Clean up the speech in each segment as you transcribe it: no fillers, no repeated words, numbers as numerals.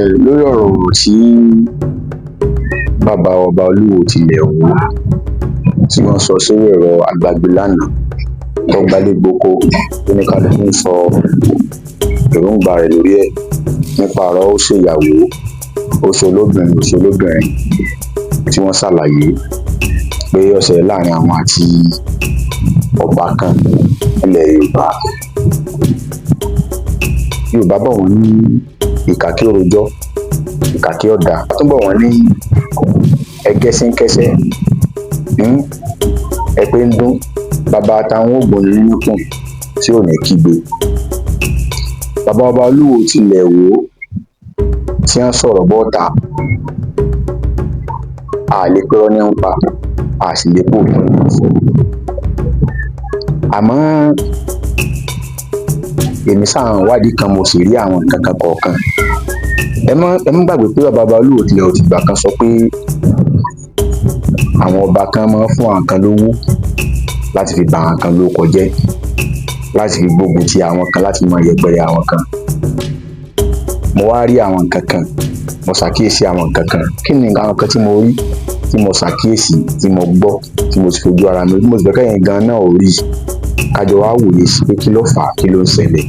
Lórí ọ̀rọ̀ tí bàbá ọba Olúwo tilẹ̀ Ìwó tí wọ́n sọ sórí ẹ̀rọ agbágbé lánàá tó gbálé gboko tó ní kálukú ń sọ èròǹgbà rẹ̀ lórí ẹ̀ nípa ọ̀rọ̀ ó ṣèyàwó ó ṣolóbìnrin tí wọ́n ṣàlàyé pé ó ṣẹlẹ̀ láàrin àwọn àti ọba kan nílẹ̀ Yorùbá bọ̀ wọ́n ní ìkà kí ó rojọ́ ìkà kí ó dá tó bọ̀ wọ́n ní ẹgẹ́sínkẹ́sẹ́ ẹpẹ́ ń dún bàbá àtàwọn ògbóni nínú kùn tí ò ní kígbe. Bàbá ọba Olúwo tilẹ̀ Ìwó tí wọ́n sọ̀rọ̀ bọ́ta a lè pé wọ́n ní ń pa a sì lè pò tó ń fò. Àmọ́ èmi sáà ń wádìí kan mo sì rí àwọn nǹkan kan kọ̀ọ̀kan. Ẹ má gbàgbé pé bàbá ọba Olúwo tilẹ̀ Ìwó tìgbà kan sọ pé àwọn ọba kan máa ń fún àwọn kan lówó láti fi ba àwọn kan lórúkọ jẹ́, láti fi gbógun ti àwọn kan, láti máa yẹpẹrẹ àwọn kan. Mo wá rí àwọn nǹkan kan, mo ṣàkíyèsí àwọn nǹkan kan. Kí ni àwọn nǹkan tí mo rí, tí mo ṣàkíyèsí, tí mo gbọ́, tí mo sì fojú ara mi rí, mo sì fẹ́ kẹ́yin gan náà ò rí, kájọ wá wòye sí pé kí ló fà á, kí ló ń ṣẹlẹ̀,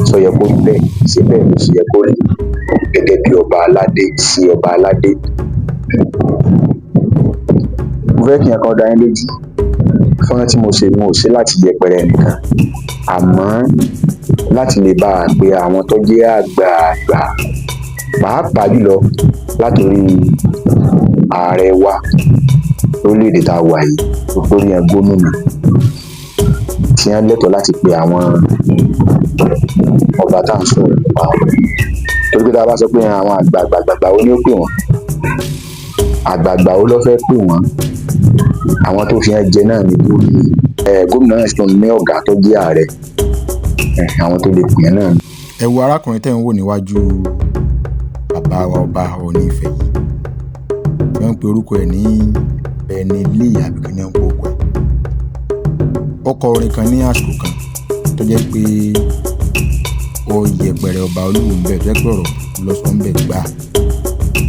sọ yẹ kó rí bẹ́ẹ̀, ṣé bẹ́ẹ̀ ló sì yẹ kó rí gẹ́gẹ́ bí ọba aládé sí ọba aládé. Mo fẹ́ kí nǹkan dá yín lójú, fọ́nrán tí mo ṣe láti yẹpẹrẹ nìkan, àmọ́ láti lè bá a pe àwọn tó jẹ́ àgbààgbà pàápàá jùlọ látòrí ààrẹ wa lórílẹ̀-èdè tá a wà yìí, lórí gómìnà tí wọ́n lẹ́tọ̀ọ́ láti pe àwọn ọba tá à ń sọ̀rọ̀ nípa wọn. Torí pé tá a bá sọ pé àwọn àgbààgbà ó ní ó pè wọ́n, àgbààgbà ó lọ́ fẹ́ pè wọ́n, àwọn tó fi hàn jẹ náà ní gómìnà náà sì tún ní ọ̀gá tó jẹ́ ààrẹ, àwọn tó lè pè é náà. Ẹ wo arákùnrin tẹ́ ń wò níwájú bàbá wa ọba Ọọ̀ni Ifẹ̀ yìí, tí wọ́n ń pe orúkọ ẹ̀ ní Bẹ̀nẹ̀lì àbí kí ni wọ́n ń pe orúkọ ẹ̀. Ó kọ orin kan ní àsìkò kan tó jẹ́ pé ó yẹpẹrẹ ọba Olúwo ń bẹ̀, tó jẹ́ pé ọ̀rọ̀ lọ́sọ̀ ń bẹ̀ gbà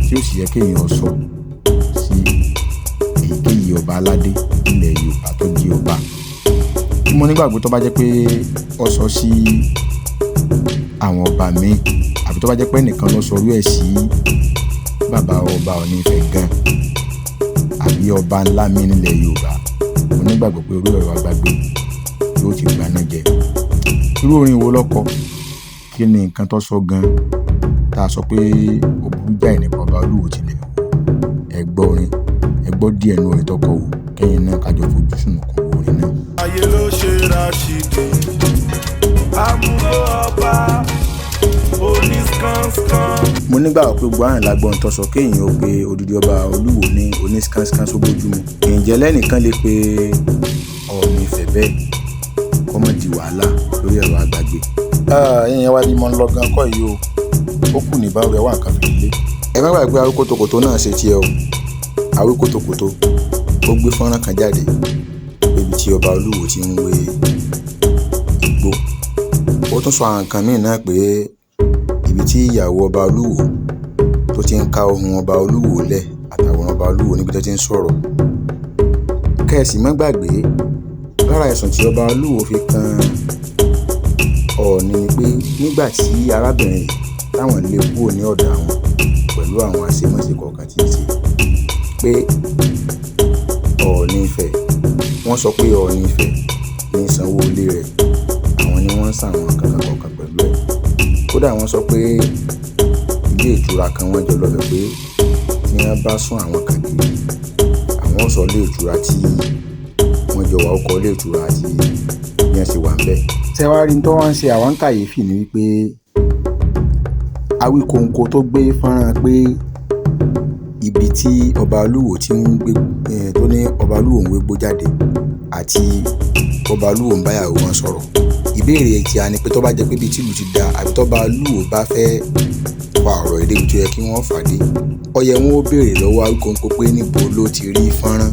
tí ó sì yẹ kéèyàn sọ sí èyíkéyìí ọba aládé ilẹ̀ Yorùbá tó jí ọba. Mo nígbàgbọ́ tó bá jẹ́ pé ó sọ sí àwọn ọba míì, àbí tó bá jẹ́ pé ẹnìkan ló sọ orú ẹ̀ sí bàbá ọba Ọọ̀ni Ifẹ̀ gan, àbí ọba ńlá mi nílẹ̀ Yorùbá, mo nígbàgbọ́ pé orí ẹ̀rọ agbágbé yóò ti gbaná jẹ. Irú orin wo lọ́kọ? Kí ni nǹkan tó sọ gan tá a sọ pé ó burú jáì nípa ọba Olúwo tilẹ̀ Ìwó? Ẹ gbọ́ orin, ẹ gbọ́ díẹ̀ nínú orin tọkọ wò, kẹ́yìn náà kájọ fojú sùnùkùn wo orin náà. Ayé ló ṣe Rashidi, àmúlò ọba onískánsán. Mo nígbàgbọ́ pé gbogbo àrùn lágbọ́n tó sọ kéèyàn ó pe odidi ọba Olúwo ní onískánsán sóbójúmu. Ǹjẹ́ lẹ́nìkan lè pe Ọọ̀ni Ifẹ̀ bẹ́ẹ̀ kó má di wàhálà lórí ẹ̀rọ agbágbé? Ìyẹn wá bí mo ń lọ gan kọ́ yìí o, ó kù ní báwo ẹ wá nǹkan fi lé. Ẹ má gbàgbé Awíkótókòtó náà ṣe tiẹ̀ o. Awíkótókòtó ó gbé fọ́nrán kan jáde níbi tí ọba Olúwo ti ń wé igbó. Ó tún sọ àwọn nǹkan míì náà pé ibi tí ìyàwó ọba Olúwo tó ti ń ká ohun ọba Olúwo lẹ̀ àtàwọn ọba Olúwo níbi tó ti ń sọ̀rọ̀. Kẹ́ẹ̀sì má gbàgbé lára ẹ̀sùn tí ọba Olúwo fi kan Ọọ̀ni ni pé nígbà tí arábìnrin táwọn lè kúrò ní ọ̀dọ̀ àwọn pẹ̀lú àwọn àṣemáṣe kọ̀ọ̀kan tí ń ṣe, pé Ọọ̀ni Ifẹ̀, wọ́n sọ pé Ọọ̀ni Ifẹ̀ ní sanwó ilé rẹ̀, àwọn ni wọ́n ń sàn àwọn kankan kọ̀ọ̀kan pẹ̀lú ẹ̀. Kódà wọ́n sọ pé ilé ìtura kan wọ́n jọ lọ́fẹ̀ẹ́ pé tí wọ́n bá sún àwọn kan kiri, àwọn sọ ilé ìtura tí wọ́n jọ wà ó kọ́ ilé ìtura àti bí wọ́n ṣe wà ń bẹ̀. Tẹ́wárí tó wọ́n ń ṣe àwọn kàyéfì ni wípé Awíkóńkó tó gbé fọ́nrán pé ibi tí ọba Olúwo ti ń gbé tó ní ọba Olúwo ń wégbó jáde àti ọba Olúwo ń báyàwó wọn sọ̀rọ̀. Ìbéèrè tí a ní pé tó bá jẹ́ pé ibi tí ìlú ti da àbí tó bá Olúwo bá fẹ́ fa ọ̀rọ̀ èdè tó yẹ kí wọ́n fàdé, ó yẹ wọ́n ó béèrè lọ́wọ́ Awíkóńkó pé níbo ló ti rí fọ́nrán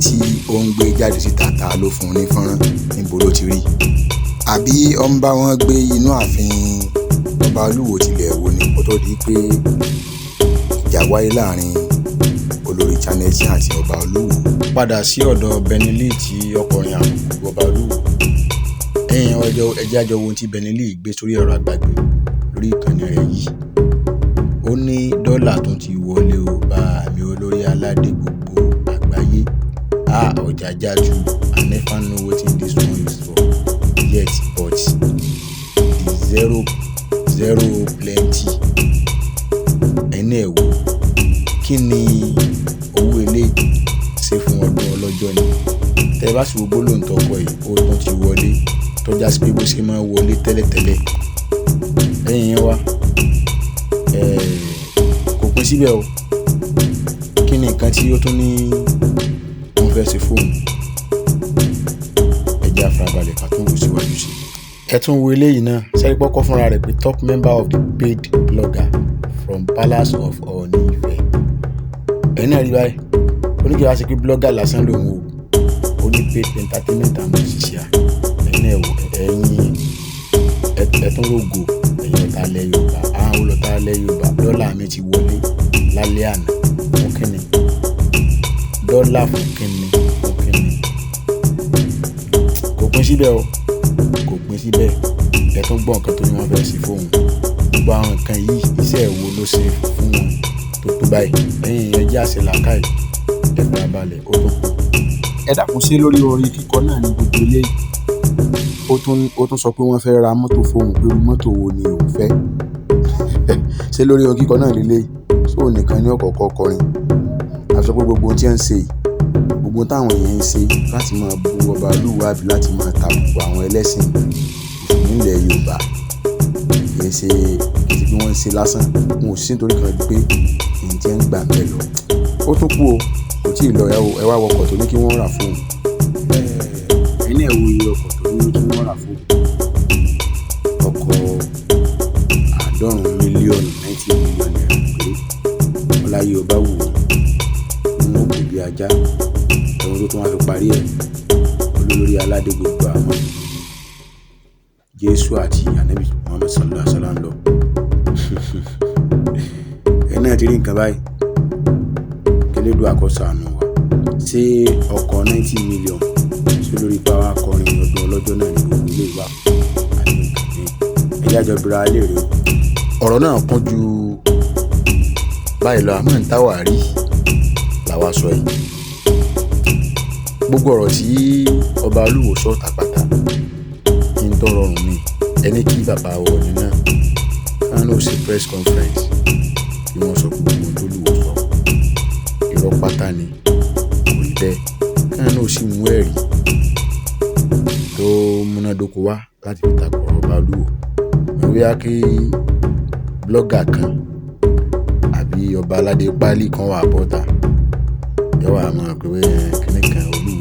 tí ó ń gbé jáde síta, ta ló fún un ní fọ́nrán, níbo ló ti rí. Àbí ó ń bá wọn gbé inú ààfin ọba Olúwo tilẹ̀ Ìwó ni kó tó tó di pé ìjà wáyé láàrin olórí Channelsy àti ọba Olúwo. Padà sí ọ̀dọ̀ Benny Lee tí ọkùnrin àbùkù ọba Olúwo. Ẹjẹ́ àjọ ohun tí Benny Lee gbé sórí ẹ̀rọ àgbàgbé lórí ìkànnì rẹ̀ yìí. Ó ní dọ́là tó ti wọlé o bá mi olórí aládé gbogbo àgbáyé. Ọjà jájú, I never know wetin this one is for yet, but the zero plenty. Ẹni ẹ̀ wò kí ni owó eléyìí ṣe fún ọdún ọlọ́jọ́ ni. Tẹ́ bá sì wo gbólóhùn tọkọ yìí, ó tún ti wọlé tọ́já sí pé bó ṣe máa wọlé tẹ́lẹ̀tẹ́lẹ̀. Ẹ̀yin yẹn wá kò pín síbẹ̀ o. Kí ni nǹkan tí ó tún ní wọ́n fẹ́ ṣe fóun? Ẹjẹ́ àfarabalẹ̀ ká tún wò síwájú sí. Ẹ tún wo eléyìí náà, sẹ́rí pọ́kọ́ fúnra rẹ̀ pé top member of the paid blogger from Palace of Ọọ̀ni Ifẹ̀. Ẹ̀yin náà rí báyìí, oníkèé wá sí pé blogger lásán lòun o, ó ní paid entertainment and musician. Ẹ̀yin náà wò, ẹ̀yin ẹ̀tún rògò, ẹ̀yin ọ̀tá ilẹ̀ Yorùbá, àwọn olùtá ilẹ̀ Yorùbá, dọ́là mi ti wọlé lálẹ́ àná fún kínní. Dọ́là fún kínní. Kò pín síbẹ̀ o, kò pín síbẹ̀. Ẹ tún gbọ́ nǹkan tó ní wọ́n fẹ́ ṣe fóun. Gbogbo àwọn nǹkan yìí iṣẹ́ wo ló ṣe fún wọn tó báyìí. Ẹ̀yin yẹn jẹ́ àṣẹ làákàyè, ẹ farabalẹ̀ ó tó kù. Ẹ dákun sí lórí orin kíkọ náà ní gbogbo eléyìí. Ó tún sọ pé wọ́n fẹ́ ra mọ́tò fóun, pé mọ́tò wo ni òun fẹ́. Ṣé lórí orin kíkọ náà lélẹ́yìí? Sóò nìkan ní ọ̀kọ̀ọ̀kọ̀ kọrin. A sọ pé gbogbo ohun tí ẹ ń ṣe yìí, gbogbo táwọn èèyàn ń ṣe láti máa bu ọba Olúwo àbí láti máa tàbùkù àwọn ẹlẹ́sìn Mùsùlùmí ilẹ̀ Yorùbá kì í ṣe bí wọ́n ń ṣe lásán. Wọn ò sí nítorí kan pé èyí tí ẹ ń gbà bẹ́ẹ̀ lọ. Ó tún kú o, kò tí ì lọ. Ẹ wá wọkọ̀ tó ní kí wọ́n rà fóun. Ẹ̀yin náà wo iye ọkọ̀ tó ní kí wọ́n rà fóun. Ọkọ̀ 90 mílíọ̀nù 90 mílíọ̀nù naira pé ọláyé ọba wù ú nínú òkú bí ajá. Ẹ̀wọ̀n tó tún wá fi parí ẹ̀, olórí aládé gbogbo àwọn Jésù àti Ànábì Muhammad sallallahu alaihi wasallam lọ. Ẹ̀yin náà ti rí nǹkan báyìí. Kélédù àkọsọ àánú wa. Ṣé ọkọ̀ 90 mílíọ̀nù sí olórí pàwọ́ akọrin ọdún ọlọ́jọ́ náà ní gbogbo ilé ìwà àti nǹkan ní ẹ̀yà ìjọba lè rí o. Ọ̀rọ̀ náà kún ju báyìí lọ, àmọ́ ń táwà rí làwa sọ yìí. Gbogbo ọ̀rọ̀ tí ọba Olúwo sọ tàpátá ń tó rọrùn ni. Ẹni kí bàbá Ọọ̀ni náà kán ló ṣe press conference bí wọ́n sọ pé gbogbo tó Olúwo sọ irọ́ pátá ni, kò rí bẹ́ẹ̀. Kán ló sì mú ẹ̀rí tó múnádóko wá láti fi takò ọba Olúwo. Wọ́n wíwá kí blogger kan àbí ọba aládé pálí kan wà bọ́ta yọ wà mọ́ pé kíní kan Olúwo